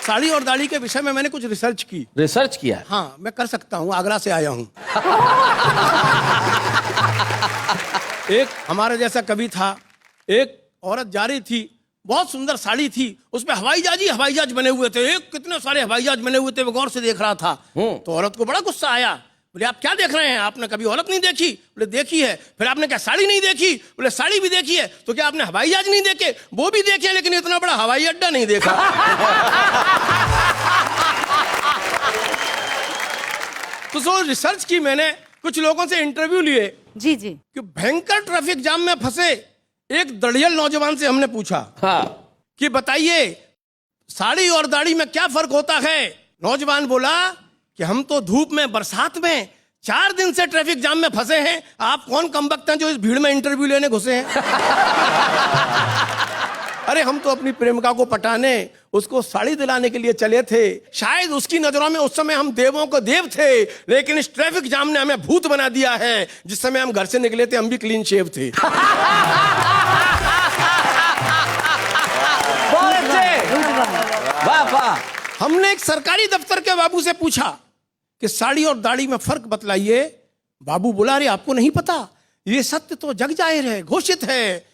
साड़ी और दाढ़ी के विषय में मैंने कुछ रिसर्च की। रिसर्च किया है? हाँ, मैं कर सकता हूँ, आगरा से आया हूँ। एक हमारा जैसा कवि था, एक औरत जा रही थी, बहुत सुंदर साड़ी थी, उसमें हवाई जहाज बने हुए थे, एक कितने सारे हवाई जहाज बने हुए थे, वो गौर से देख रहा था। तो औरत को बड़ा गुस्सा आया, बोले आप क्या देख रहे हैं, आपने कभी औरत नहीं देखी? बोले देखी है। फिर आपने क्या साड़ी नहीं देखी? बोले साड़ी भी देखी है। तो क्या आपने हवाई जहाज नहीं देखे? वो भी देखे, लेकिन इतना बड़ा हवाई अड्डा नहीं देखा। तो सो रिसर्च की मैंने, कुछ लोगों से इंटरव्यू लिए जी जी कि भयंकर ट्रैफिक जाम में फंसे एक दड़ियल नौजवान से हमने पूछा कि बताइए साड़ी और दाढ़ी में क्या फर्क होता है। नौजवान बोला कि हम तो धूप में, बरसात में 4 दिन से ट्रैफिक जाम में फंसे हैं, आप कौन कमबख्त हैं जो इस भीड़ में इंटरव्यू लेने घुसे हैं। अरे हम तो अपनी प्रेमिका को पटाने, उसको साड़ी दिलाने के लिए चले थे। शायद उसकी नजरों में उस समय हम देवों को देव थे, लेकिन इस ट्रैफिक जाम ने हमें भूत बना दिया है। जिस समय हम घर से निकले थे हम भी क्लीन शेव थे। वाह वाह। हमने एक सरकारी दफ्तर के बाबू से पूछा कि साड़ी और दाढ़ी में फर्क बतलाइए। बाबू बोला अरे आपको नहीं पता, ये सत्य तो जग जाहिर है, घोषित है।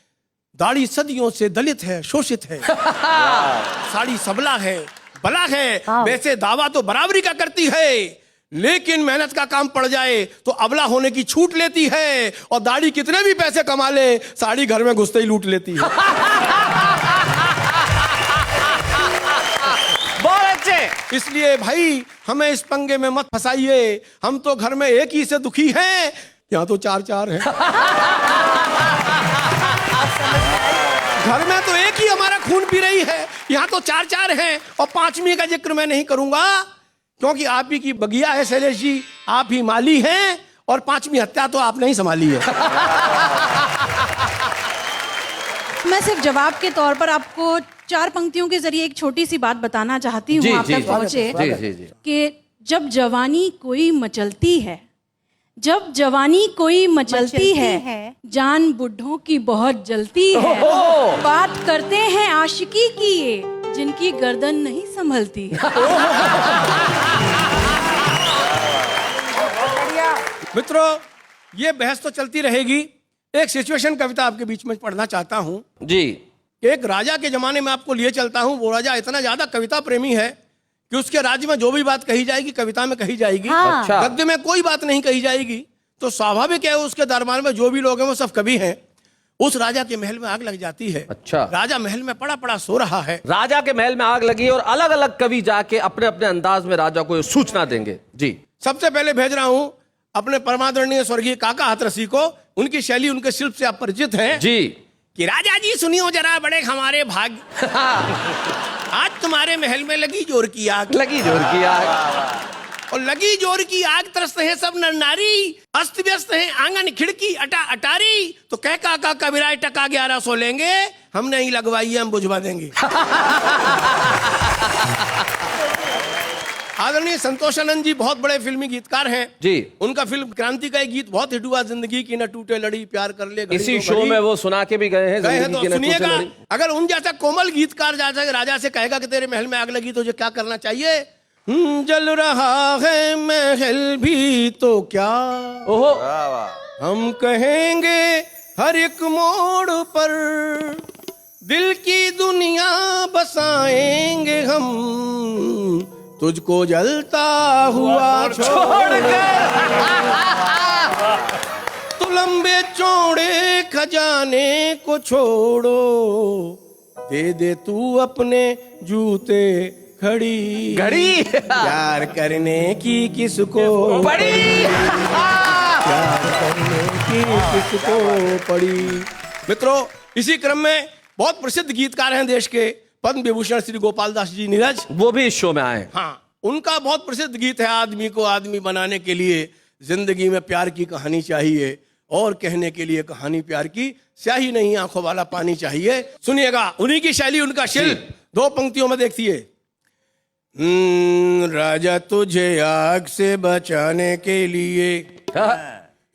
दाढ़ी सदियों से दलित है, शोषित है। साड़ी सबला है, बला है। वैसे दावा तो बराबरी का करती है, लेकिन मेहनत का काम पड़ जाए तो अबला होने की छूट लेती है। और दाढ़ी कितने भी पैसे कमा ले, साड़ी घर में घुसते ही लूट लेती है। बहुत अच्छे। इसलिए भाई हमें इस पंगे में मत फंसाइए। हम तो घर में एक ही से दुखी हैं, यहाँ तो 4-4 हैं। घर में तो एक ही हमारा खून पी रही है, यहाँ तो 4-4 हैं। और 5वीं का जिक्र मैं नहीं करूंगा, क्योंकि आप ही की बगिया है शैलेश जी, आप ही माली हैं, और 5वीं हत्या तो आपने ही संभाली है। मैं सिर्फ जवाब के तौर पर आपको 4 पंक्तियों के जरिए एक छोटी सी बात बताना चाहती हूँ, आप तक पहुंचे कि जब जवानी कोई मचलती है, जब जवानी कोई मचलती है, जान बुढ़ों की बहुत जलती है। बात करते हैं आशिकी की ये, जिनकी गर्दन नहीं संभलती है। मित्रों, ये बहस तो चलती रहेगी। एक सिचुएशन कविता आपके बीच में पढ़ना चाहता हूं जी। एक राजा के जमाने में आपको लिए चलता हूं। वो राजा इतना ज्यादा कविता प्रेमी है कि उसके राज्य में जो भी बात कही जाएगी कविता में कही जाएगी। अच्छा। गद्य में कोई बात नहीं कही जाएगी। तो स्वाभाविक है उसके दरबार में जो भी लोग हैं वो सब कवि हैं। उस राजा के महल में आग लग जाती है। अच्छा। राजा महल में पड़ा सो रहा है। राजा के महल में आग लगी और अलग अलग कवि जाके अपने अपने अंदाज में राजा को सूचना देंगे। जी। सबसे पहले भेज रहा हूं अपने परमादरणीय स्वर्गीय काका हाथरसी को। उनकी शैली, उनके शिल्प से आप परिचित हैं जी। कि राजा जी सुनियो जरा बड़े हमारे भाग्य, आज तुम्हारे महल में लगी जोर की आग। लगी जोर की आग। और लगी जोर की आग, त्रस्त है सब नर नारी, अस्त व्यस्त है आंगन खिड़की अटा अटारी। तो कह काका कबीराय टका 1100 लेंगे, हमने ही लगवाई है, हम बुझवा देंगे। आदरणीय संतोषानंद जी बहुत बड़े फिल्मी गीतकार हैं जी। उनका फिल्म क्रांति का एक गीत बहुत हिट हुआ, जिंदगी की न टूटे लड़ी, प्यार कर ले। इसी शो में वो सुना के भी गए हैं। तो सुनिएगा, अगर उन जैसा कोमल गीतकार जैसा राजा से कहेगा कि तेरे महल में आग लगी, तुझे क्या करना चाहिए? जल रहा है महल भी तो क्या, ओहो, हम कहेंगे हर एक मोड़ पर, दिल की दुनिया बसाएंगे हम, तुझको जलता हुआ छोड़कर। तो लंबे चौड़े खजाने को छोड़ो, दे दे तू अपने जूते घड़ी घड़ी। प्यार करने की किसको बड़ी, प्यार करने की किसको पड़ी। मित्रों, इसी क्रम में बहुत प्रसिद्ध गीतकार हैं देश के, पद्म विभूषण श्री गोपाल दास जी नीरज, वो भी इस शो में आए। हाँ, उनका बहुत प्रसिद्ध गीत है, आदमी को आदमी बनाने के लिए जिंदगी में प्यार की कहानी चाहिए, और कहने के लिए कहानी प्यार की स्याही नहीं आंखों वाला पानी चाहिए। सुनिएगा, उन्हीं की शैली, उनका शिल्प 2 पंक्तियों में देखिए। राजा तुझे आग से बचाने के लिए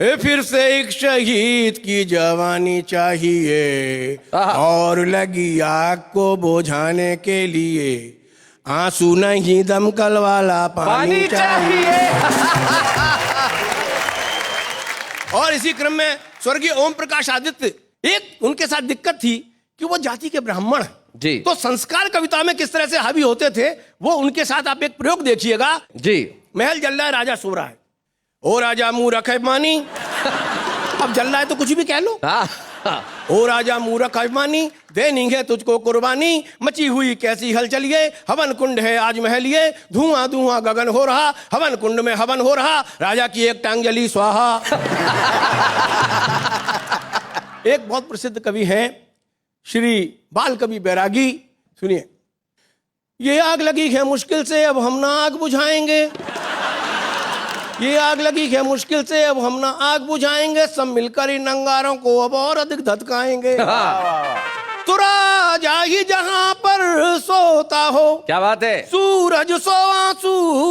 फिर से एक शहीद की जवानी चाहिए, और लगी आग को बुझाने के लिए आंसू नहीं दमकल वाला पानी चाहिए। और इसी क्रम में स्वर्गीय ओम प्रकाश आदित्य, एक उनके साथ दिक्कत थी कि वो जाति के ब्राह्मण हैं। जी। तो संस्कार कविता में किस तरह से हावी होते थे, वो उनके साथ आप एक प्रयोग देखिएगा। जी। महल जल रहा है, राजा सो रहा है। ओ राजा मुंह रखे मानी। अब जल रहा है तो कुछ भी कह लो। ओ राजा मूरख अभिमानी, देनी है तुझको कुर्बानी, मची हुई कैसी हलचल ये, हवन कुंड है आज महल ये, धुआं धुआं गगन हो रहा, हवन कुंड में हवन हो रहा, राजा की एक टांग जली स्वाहा। एक बहुत प्रसिद्ध कवि हैं श्री बाल कवि बैरागी, सुनिए। ये आग लगी है मुश्किल से, अब हम ना आग बुझाएंगे। ये आग लगी है मुश्किल से, अब हम ना आग बुझाएंगे, सब मिलकर इन अंगारों को अब और अधिक धधकाएंगे। तो राजा ही जहां पर सोता हो, क्या बात है, सूरज सोआ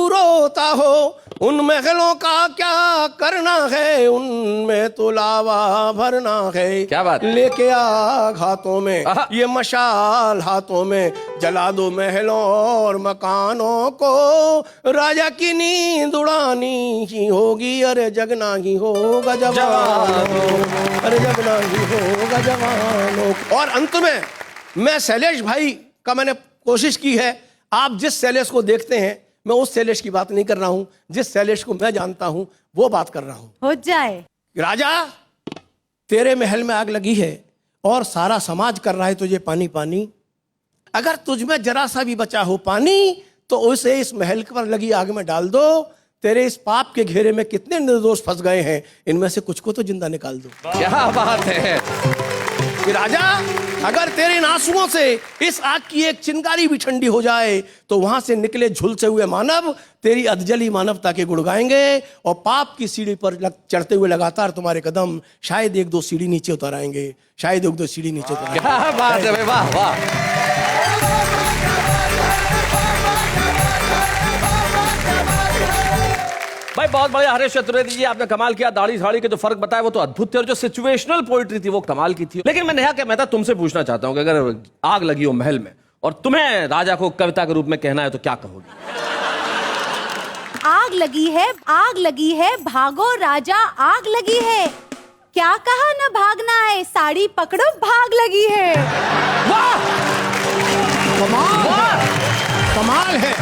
रोता हो, उन महलों का क्या करना है, उनमें तो लावा भरना है। क्या बात, लेके आग हाथों में, ये मशाल हाथों में, जला दो महलों और मकानों को, राजा की नींद उड़ानी ही होगी, अरे जगना ही होगा जवानों, अरे जगना ही होगा जवानों। और अंत में मैं शैलेश भाई का मैंने कोशिश की है, आप जिस शैलेश को देखते हैं मैं उस शैलेश की बात नहीं कर रहा हूं, जिस शैलेश को मैं जानता हूं वो बात कर रहा हूं। हो जाए। राजा, तेरे महल में आग लगी है और सारा समाज कर रहा है तुझे पानी पानी, अगर तुझ में जरा सा भी बचा हो पानी तो उसे इस महल पर लगी आग में डाल दो। तेरे इस पाप के घेरे में कितने निर्दोष फंस गए हैं, इनमें से कुछ को तो जिंदा निकाल दो। क्या बात है कि राजा, अगर तेरे इन आंसुओं से इस आग की एक चिंगारी भी ठंडी हो जाए तो वहां से निकले झुलसे हुए मानव तेरी अधजली मानवता के गुण गाएंगे, और पाप की सीढ़ी पर चढ़ते हुए लगातार तुम्हारे कदम शायद एक दो सीढ़ी नीचे उतर आएंगे, शायद एक दो सीढ़ी नीचे उतर आएंगे। क्या बात है भाई, वाह वाह। भाई बहुत बढ़िया हरीश चतुर्वेदी जी, आपने कमाल किया। दाढ़ी साड़ी के जो फर्क बताया वो तो अद्भुत थे, और जो सिचुएशनल पोइट्री थी वो कमाल की थी। लेकिन मैं नेहा के मेहता तुमसे पूछना चाहता हूं कि अगर आग लगी हो महल में और तुम्हें राजा को कविता के रूप में कहना है तो क्या कहोगे? आग लगी है, भागो राजा आग लगी है, क्या कहा न भागना है, साड़ी पकड़ो भाग लगी है। वाह, कमाल है।